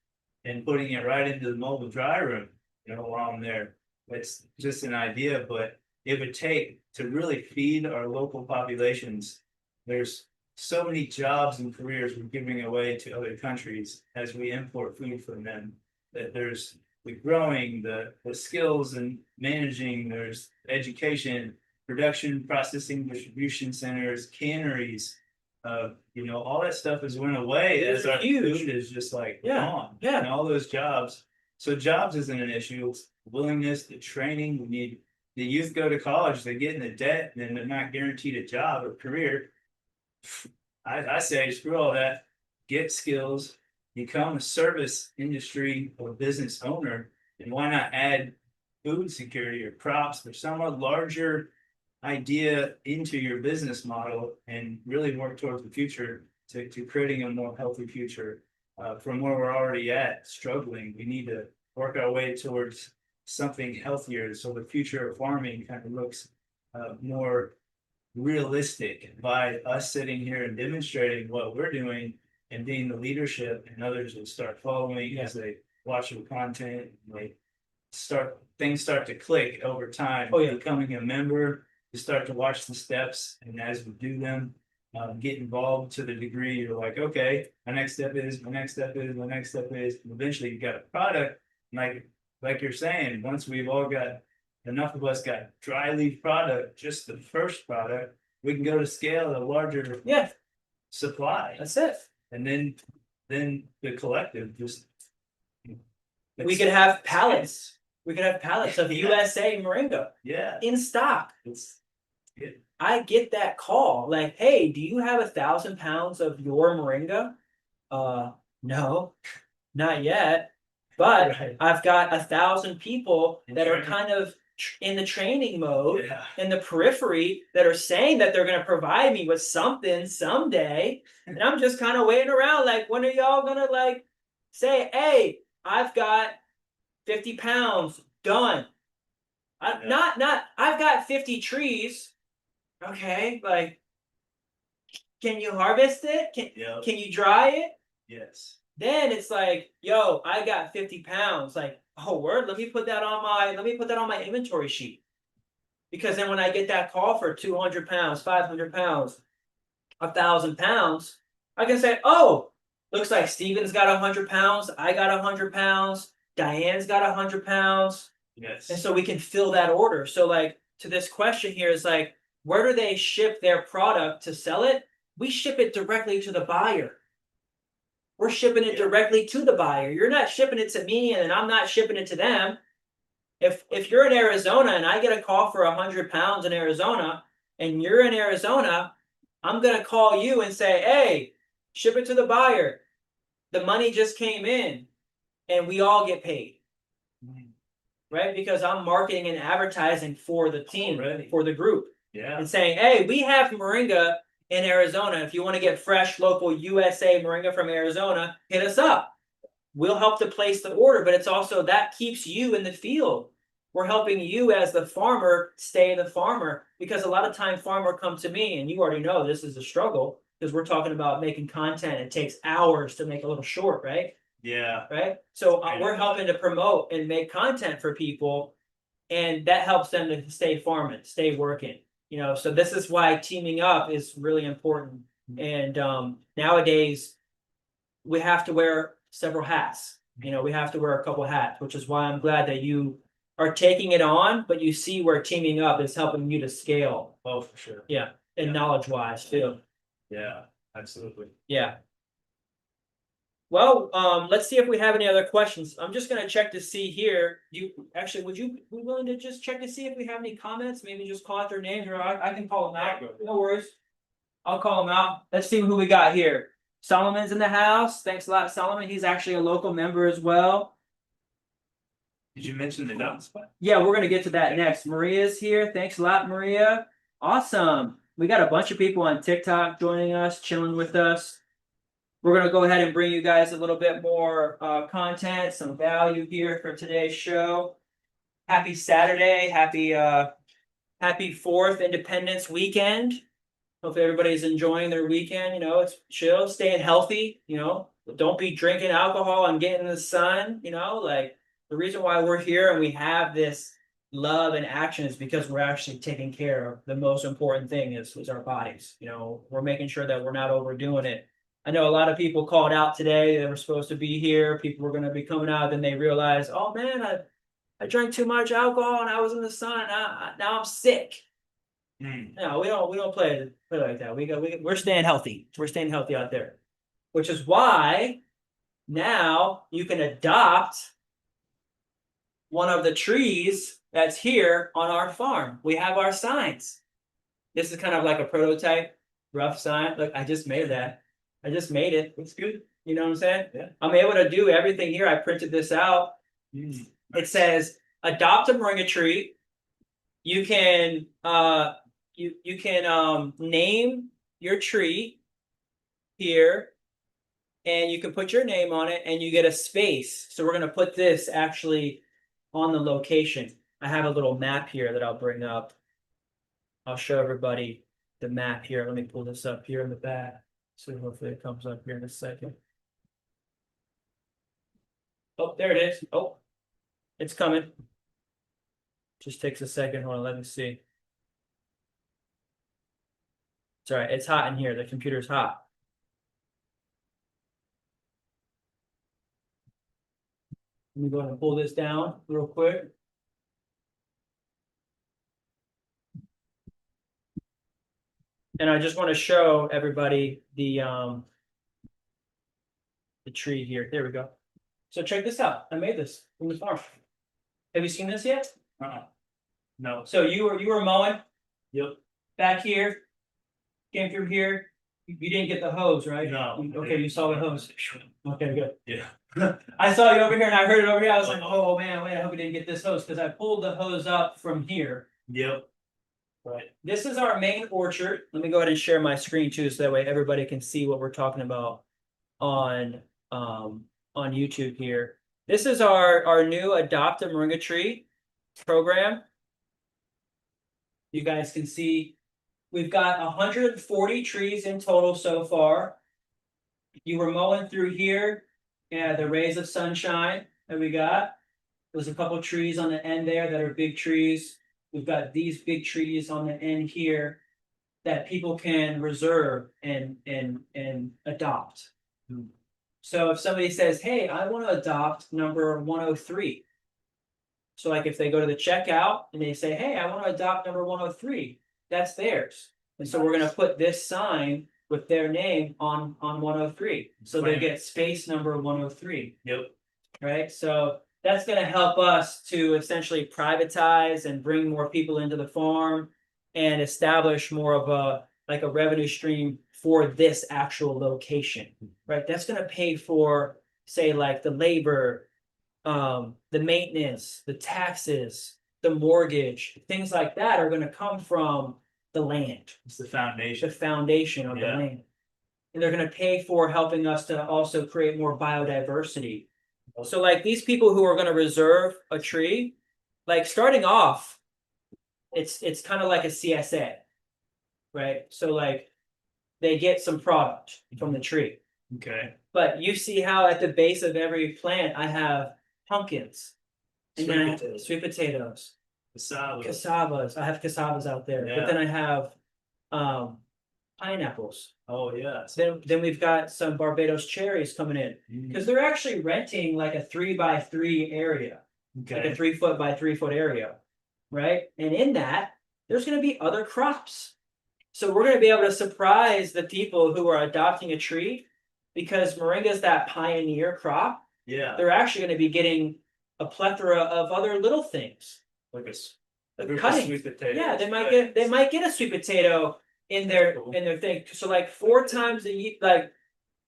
and putting it right into the mobile dry room, while I'm there. It's just an idea, but it would take to really feed our local populations. There's so many jobs and careers we're giving away to other countries as we import food from them, that there's the growing, the skills and managing, there's education, production, processing, distribution centers, canneries, all that stuff has went away as our food is just like gone. And all those jobs. So jobs isn't an issue. It's willingness, the training. We need the youth go to college, they get into debt, and then they're not guaranteed a job or career. I say screw all that. Get skills, become a service industry or business owner, and why not add food security or crops or somewhat larger idea into your business model and really work towards the future to creating a more healthy future. From where we're already at, struggling, we need to work our way towards something healthier, so the future of farming kind of looks more realistic by us sitting here and demonstrating what we're doing and being the leadership, and others will start following as they watch the content, and things start to click over time. Becoming a member, you start to watch the steps, and as we do them, get involved to the degree you're like, okay, my next step is, and eventually you got a product. Like you're saying, once we've all got enough of us got dry leaf product, just the first product, we can go to scale a larger supply. That's it. And then the collective just we could have pallets. We could have pallets of USA Moringa in in stock. It's Yeah. I get that call like, hey, do you have 1,000 pounds of your moringa? No, not yet. But Right. I've got 1,000 people In that are training. kind of in the training mode, Yeah. in the periphery, that are saying that they're going to provide me with something someday. And I'm just kind of waiting around like, when are y'all going to like say, hey, I've got 50 pounds done. Yeah. Not, I've got 50 trees. Okay, like, can you harvest it? Yep. Can you dry it? Yes. Then it's like, yo, I got 50 pounds. Like, oh word, let me put that on my inventory sheet. Because then when I get that call for 200 pounds, 500 pounds, 1,000 pounds, I can say, oh, looks like Steven's got 100 pounds, I got 100 pounds, Diane's got 100 pounds. Yes. And so we can fill that order. So like to this question here is like, where do they ship their product to sell it? We ship it directly to the buyer. We're shipping it directly to the buyer. You're not shipping it to me, and I'm not shipping it to them. If you're in Arizona and I get a call for 100 pounds in Arizona, and you're in Arizona, I'm gonna call you and say, hey, ship it to the buyer. The money just came in, and we all get paid. Right? Because I'm marketing and advertising for the team, Already. for the group. Yeah. And saying, hey, we have moringa in Arizona. If you want to get fresh, local USA moringa from Arizona, hit us up. We'll help to place the order, but it's also that keeps you in the field. We're helping you as the farmer stay the farmer, because a lot of time farmer come to me, and you already know this is a struggle because we're talking about making content. It takes hours to make a little short, right? Yeah. Right. So we're helping to promote and make content for people, and that helps them to stay farming, stay working. So this is why teaming up is really important. And nowadays we have to wear several hats. We have to wear a couple hats, which is why I'm glad that you are taking it on, but you see where teaming up is helping you to scale. Oh, for sure. Yeah, and Yeah. knowledge-wise too. Yeah. Absolutely. Yeah. Well, let's see if we have any other questions. I'm just gonna check to see here. Would you be willing to just check to see if we have any comments? Maybe just call out their names, or I can call them out. No worries. I'll call them out. Let's see who we got here. Solomon's in the house. Thanks a lot, Solomon. He's actually a local member as well. Did you mention the dump spot? Yeah, we're gonna get to that next. Maria's here. Thanks a lot, Maria. Awesome. We got a bunch of people on TikTok joining us, chilling with us. We're going to go ahead and bring you guys a little bit more content, some value here for today's show. Happy Saturday. Happy 4th Independence weekend. Hope everybody's enjoying their weekend. It's chill, staying healthy. Don't be drinking alcohol and getting in the sun. Like the reason why we're here and we have this love and action is because we're actually taking care of the most important thing is our bodies. We're making sure that we're not overdoing it. I know a lot of people called out today. They were supposed to be here. People were going to be coming out. Then they realized, oh man, I drank too much alcohol and I was in the sun. Now I'm sick. No, we don't play like that. We're staying healthy. We're staying healthy out there, which is why now you can adopt one of the trees that's here on our farm. We have our signs. This is kind of like a prototype rough sign. Look, I just made that. I just made it. It's good. You know what I'm saying? Yeah. I'm able to do everything here. I printed this out. It says adopt a moringa tree. You can you can name your tree here, and you can put your name on it, and you get a space. So we're gonna put this actually on the location. I have a little map here that I'll bring up. I'll show everybody the map here. Let me pull this up here in the back. So hopefully it comes up here in a second. Oh, there it is. Oh, it's coming. Just takes a second. Hold on, let me see. It's all right. It's hot in here. The computer's hot. Let me go ahead and pull this down real quick. And I just want to show everybody the tree here. There we go. So check this out. I made this from the farm. Have you seen this yet? No. So you were mowing. Yep. back here, came through here. You didn't get the hose, right? No. Okay, you saw the hose. Okay, good. Yeah. I saw you over here and I heard it over here. I was like, oh man, wait, I hope we didn't get this hose because I pulled the hose up from here. Yep. Right. This is our main orchard. Let me go ahead and share my screen too, so that way everybody can see what we're talking about on YouTube here. This is our new Adopt a Moringa Tree program. You guys can see we've got 140 trees in total so far. You were mowing through here. Yeah, the rays of sunshine that we got. There's a couple trees on the end there that are big trees. We've got these big trees on the end here that people can reserve and adopt. So if somebody says, hey, I want to adopt number 103. So like if they go to the checkout and they say, hey, I want to adopt number 103, that's theirs. And so we're going to put this sign with their name on 103. So they get space number 103. Yep. Right. So that's going to help us to essentially privatize and bring more people into the farm and establish more of a revenue stream for this actual location. Right. That's going to pay for, say, like the labor, the maintenance, the taxes, the mortgage, things like that are going to come from the land. It's the foundation. The foundation of the land. And they're going to pay for helping us to also create more biodiversity. So like these people who are going to reserve a tree, like starting off, it's kind of like a CSA, right? So like they get some product from the tree. Okay. But you see how at the base of every plant I have pumpkins, and then I have sweet potatoes, cassavas. I have cassavas out there, but then I have pineapples. Oh yeah. Then we've got some Barbados cherries coming in because they're actually renting like a 3x3 area, like a 3 foot by 3 foot area, right? And in that, there's going to be other crops. So we're going to be able to surprise the people who are adopting a tree because Moringa is that pioneer crop. Yeah. They're actually going to be getting a plethora of other little things. Like cutting. Sweet potato. Yeah, they might get a sweet potato in their thing. So like 4 times a year,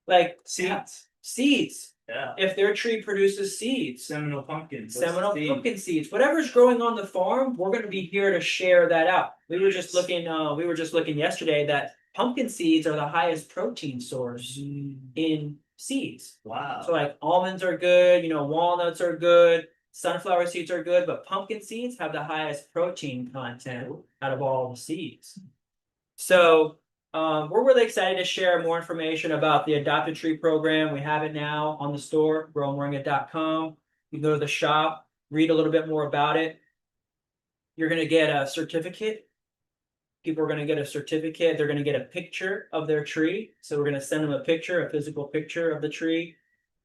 like seeds. Yeah. If their tree produces seeds, Seminole pumpkins. pumpkin seeds, whatever's growing on the farm, we're going to be here to share that out. We were just looking. We were just looking yesterday that pumpkin seeds are the highest protein source in seeds. Wow. So like almonds are good. Walnuts are good. Sunflower seeds are good, but pumpkin seeds have the highest protein content out of all the seeds. So we're really excited to share more information about the Adopt a Tree program. We have it now on the store, growmoringa.com. You can go to the shop, read a little bit more about it. You're going to get a certificate. People are going to get a certificate. They're going to get a picture of their tree. So we're going to send them a picture, a physical picture of the tree,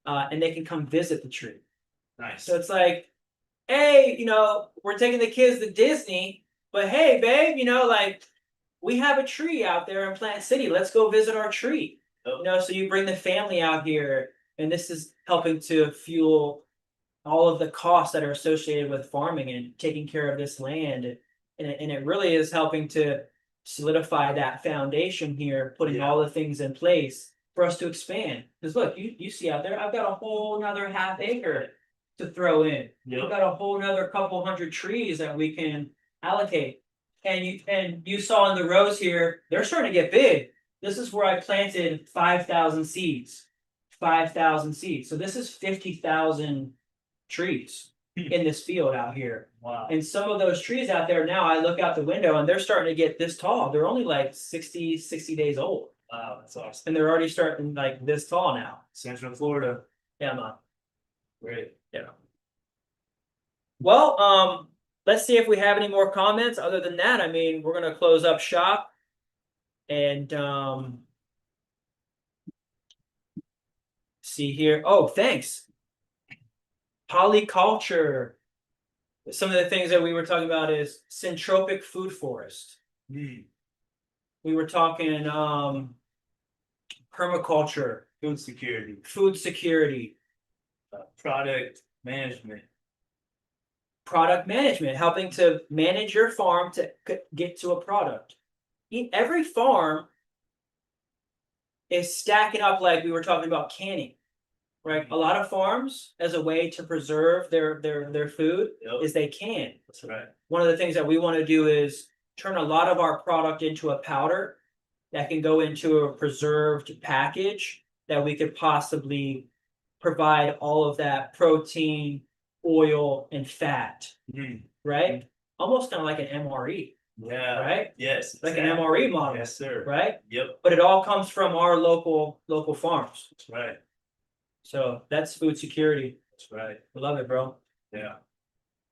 and they can come visit the tree. Nice. So it's like, hey, we're taking the kids to Disney, but hey, babe, we have a tree out there in Plant City. Let's go visit our tree. Oh. So you bring the family out here, and this is helping to fuel all of the costs that are associated with farming and taking care of this land. And it really is helping to solidify that foundation here, putting all the things in place for us to expand. Because look, you see out there, I've got a whole nother half acre to throw in. Yep. We've got a whole nother couple hundred trees that we can allocate. And you saw in the rows here, they're starting to get big. This is where I planted 5,000 seeds. 5,000 seeds. So this is 50,000 trees in this field out here. Wow. And some of those trees out there now, I look out the window and they're starting to get this tall. They're only like 60 days old. Wow, that's awesome. And they're already starting like this tall now. Central Florida. Yeah, man. Great. Yeah. Well, let's see if we have any more comments. Other than that, I mean, we're gonna close up shop. And see here. Oh, thanks. Polyculture. Some of the things that we were talking about is syntropic food forest. We were talking permaculture, Food security. food security, Product management. product management, helping to manage your farm to get to a product. every farm is stacking up, like we were talking about canning, right? A lot of farms, as a way to preserve their food, Yep. is they can. That's right. One of the things that we want to do is turn a lot of our product into a powder that can go into a preserved package that we could possibly provide all of that protein, oil, and fat, Mhm. right? Almost kind of like an MRE, Yeah. right? Yes. Like an exactly. MRE model, Yes, sir. right? Yep. But it all comes from our local farms. That's right. So that's food security. That's right. We love it, bro. Yeah.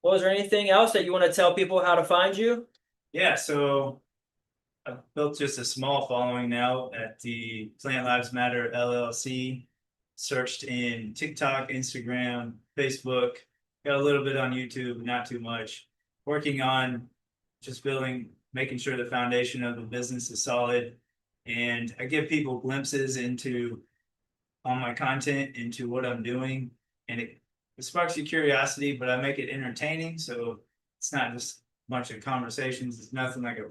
Well, is there anything else that you want to tell people how to find you? Yeah. So I've built just a small following now at the Plant Lives Matter LLC. Searched in TikTok, Instagram, Facebook, got a little bit on YouTube, not too much. Working on just building, making sure the foundation of the business is solid. And I give people glimpses into on my content, into what I'm doing. And it sparks your curiosity, but I make it entertaining. So it's not just a bunch of conversations. It's nothing like a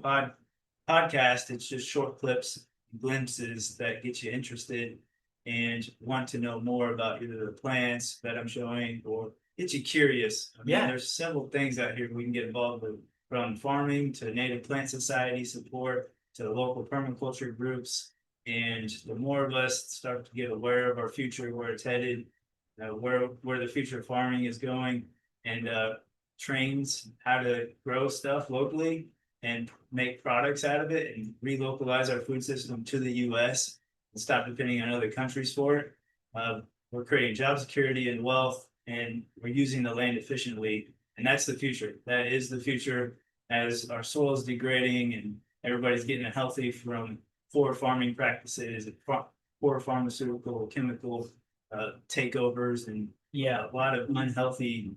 podcast. It's just short clips, glimpses that get you interested and want to know more about either the plants that I'm showing or get you curious. I mean, Yeah. there's several things out here we can get involved with, from farming to native plant society support to local permaculture groups. And the more of us start to get aware of our future, where it's headed, where the future of farming is going, and trains how to grow stuff locally and make products out of it and relocalize our food system to the US and stop depending on other countries for it. We're creating job security and wealth, and we're using the land efficiently. And that's the future. That is the future, as our soil is degrading and everybody's getting healthy from poor farming practices, poor pharmaceutical, chemical takeovers, and Yeah. a lot of unhealthy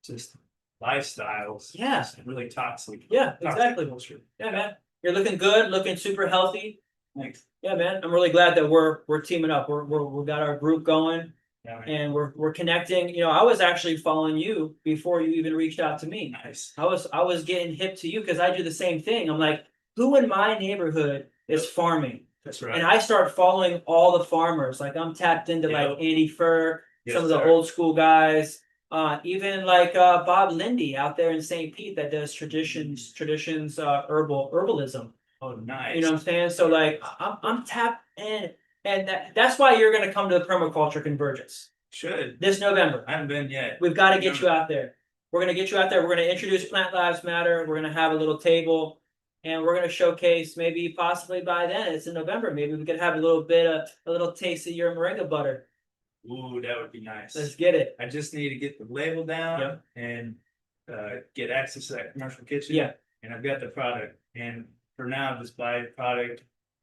just lifestyles. Yeah. Just really toxic. Yeah, toxic exactly. culture. Yeah, man. You're looking good, looking super healthy. Thanks. Yeah, man. I'm really glad that we're teaming up. We got our group going, Yeah, man. and we're connecting. You know, I was actually following you before you even reached out to me. Nice. I was getting hip to you because I do the same thing. I'm like, who in my neighborhood is farming? That's right. And I start following all the farmers. Like, I'm tapped into like Yep. Andy Fur, Yes, some of the sir. old school guys. Even like Bob Lindy out there in St. Pete that does traditions, herbalism. Oh, nice. You know what I'm saying? So like, I'm tapped in, and that's why you're gonna come to the permaculture convergence Should. this November. I haven't been yet. We've got to get you out there. We're gonna get you out there. We're gonna introduce Plant Lives Matter. We're gonna have a little table, and we're gonna showcase, maybe possibly by then, it's in November. Maybe we could have a little taste of your moringa butter. Ooh, that would be nice. Let's get it. I just need to get the label down. Yep. And get access to that commercial kitchen. Yeah. And I've got the product. And for now, just buy the product.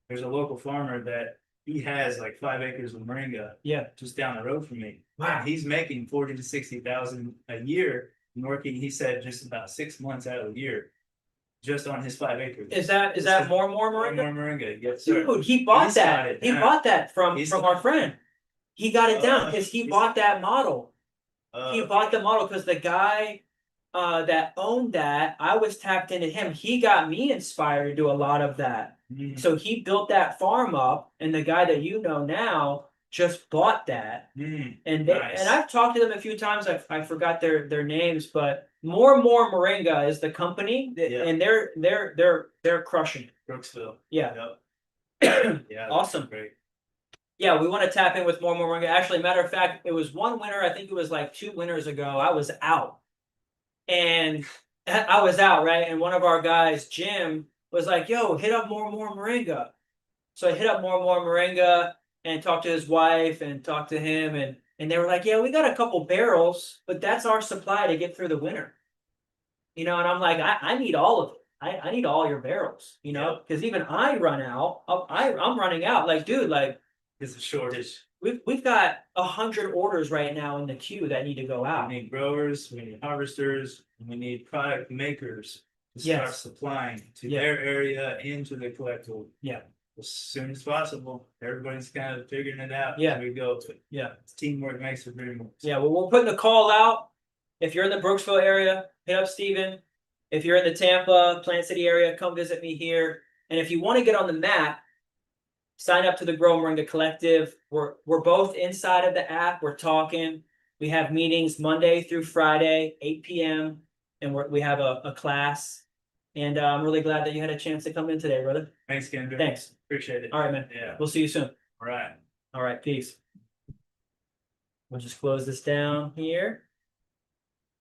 There's a local farmer that he has like 5 acres of moringa. Yeah. Just down the road from me. Wow. And he's making 40 to 60,000 a year, and working, he said, just about 6 months out of the year, just on his 5 acres. Is that more moringa? More moringa? Yes, sir. Dude, he bought He's got that. it He down. bought that from our friend. He got it down because he he's- bought that model. He Uh, bought the model because the guy that owned that, I was tapped into him. He got me inspired to do a lot of that. mm, So he built that farm up, and the guy that you know now just bought that. And nice. and I've talked to them a few times. I forgot their names, but More Moringa is the company, Yeah. and they're crushing it. Brooksville. Yeah. Yep. Yeah. Awesome. Great. Yeah, we want to tap in with More Moringa. Actually, matter of fact, it was one winter. I think it was like 2 winters ago. I was out, and I was out, right? And one of our guys, Jim, was like, "Yo, hit up More Moringa." So I hit up More Moringa and talked to his wife and talked to him, and they were like, "Yeah, we got a couple barrels, but that's our supply to get through the winter." You know, and I'm like, I need all of it. I need all your barrels, you know, because even I run out. I'm running out. Like, dude, like, It's a shortage. we've got 100 orders right now in the queue that need to go out. We need growers, we need harvesters, and we need product makers to start Yes. supplying to Yeah. their area and to the collective Yeah. as soon as possible. Everybody's kind of figuring it out Yeah. as we go. Yeah. Teamwork makes the dream work. Yeah, well, we're putting a call out. If you're in the Brooksville area, hit up Steven. If you're in the Tampa, Plant City area, come visit me here. And if you want to get on the map, sign up to the Grow Moringa Collective. We're both inside of the app. We're talking. We have meetings Monday through Friday, 8 p.m. And we have a class. And I'm really glad that you had a chance to come in today, brother. Thanks, Kendra. Thanks. Appreciate it. All right, man. Yeah. We'll see you soon. All right. All right, peace. We'll just close this down here.